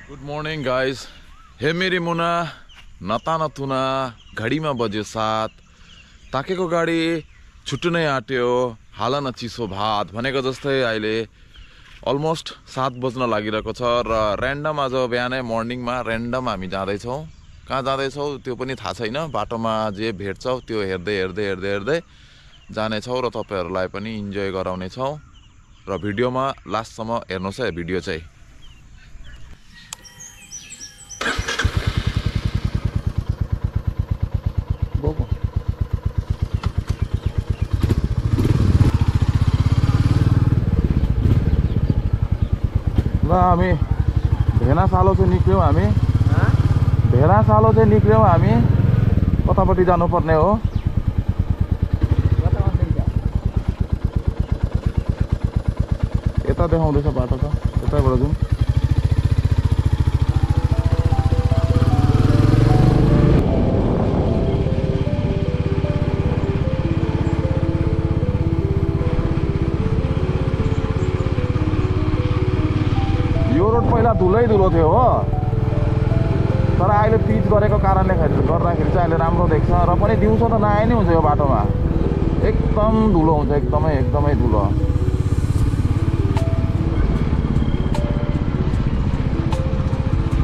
Good morning guys. हे मेरी मुना नता नथुना घडीमा बज्यो 7 ताकेको गाडी छुट्टु नै आट्यो हाल न चिसो भात भनेको जस्तै अहिले अलमोस्ट 7 बज्न लागिरहेको छ र र्यान्डम आज बिहानै मर्निङमा र्यान्डम हामी जाँदैछौँ। कहाँ जाँदैछौँ त्यो पनि थाहा छैन, बाटोमा जे भेट्छौँ त्यो हेर्दै हेर्दै हेर्दै हेर्दै जानेछौँ र तपाईँहरूलाई पनि इन्जोय गराउनेछौँ र भिडियोमा लास्टसम्म हेर्नुहोस् है। भिडियो चाहिँ ल हामी भेनासालो चाहिँ निक्ल्यौँ। भेनासालो चाहिँ निक्ल्यौँ हामी। कतापट्टि जानुपर्ने हो? यता देखाउँदैछ बाटो त, यतैबाट जाउँ। यो रोड पहिला धुलै धुलो थियो हो, तर अहिले पिच गरेको कारणले गर्दाखेरि चाहिँ अहिले राम्रो देख्छ र पनि दिउँसो त नआए नै हुन्छ। यो बाटोमा एकदम धुलो हुन्छ, एकदमै धुलो।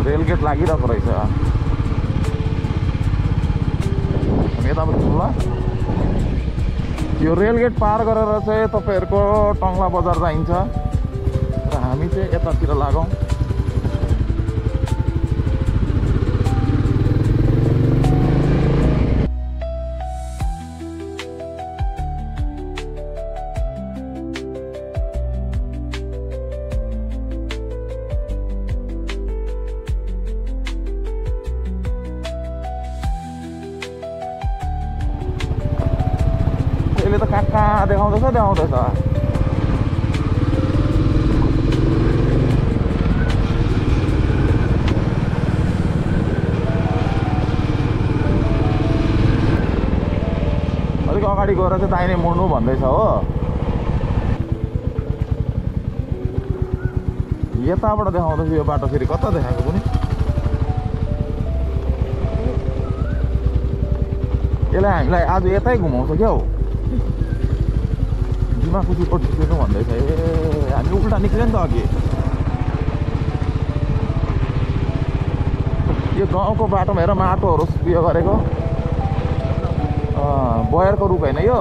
रेलगेट लागिरहेको रहेछ। यतापट्टि ल, यो रेलगेट पार गरेर चाहिँ तपाईँहरूको टङ्ला बजार जाइन्छ र हामी चाहिँ यतातिर लागौँ। यसले त कहाँ देखाउँदैछ। अलिक अगाडि गएर चाहिँ दाहिने मोड्नु भन्दैछ हो। यताबाट देखाउँदैछ यो बाटो। फेरि कता देखाएको पनि? यसले हामीलाई आज यतै घुमाउँछ क्या हो। दिमाकुसीको निक्लिनु भन्दैछ। ए हामी उल्टा निक्ल्यो नि त अघि। यो गाउँको बाटोमा हेर माटोहरू उयो गरेको। बयरको रुख होइन यो।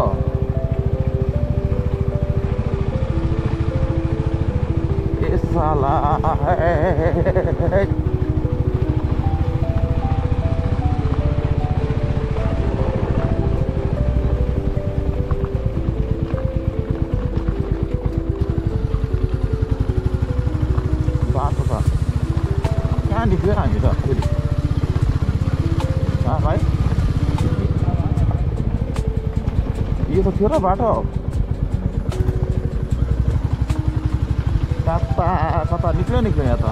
ए साला बाटो त कहाँ निक्ल्यो हामी त फेरि? भाइ यो त थियो र बाटो। कता निक्ल्यो यहाँ त।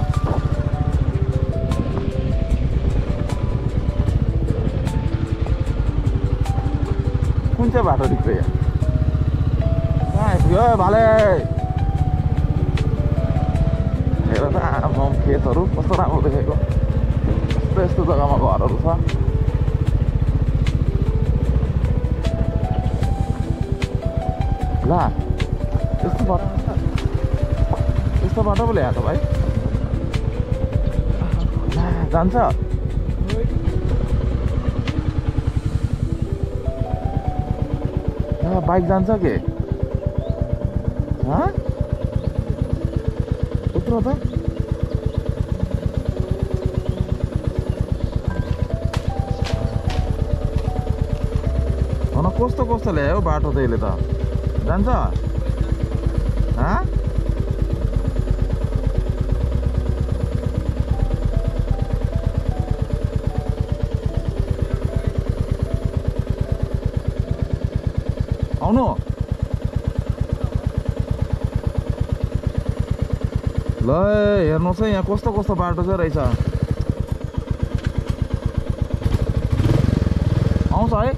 कुन चाहिँ बाटो निक्ल्यो यहाँ? कहाँ आइपुग्यो भाले? हेर त आमा खेतहरू कस्तो राम्रो देखेको। यस्तो जग्गामा घरहरू छ। ला यस्तो बाटो पो ल्याएको भाइ। जान्छ बाइक जान्छ के? उत्रो त कस्तो ल्यायो बाटो त यसले त। जान्छ आउनु ल। हेर्नुहोस् है यहाँ कस्तो बाटो चाहिँ रहेछ। आउँछ है?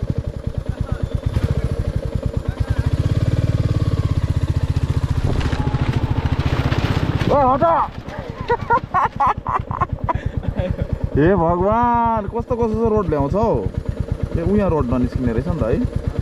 ओ हटा हे भगवान कस्तो कस्तो रोड ल्याउँछ हौ ए उहाँ रोड ननिस्किने रहेछ नि त है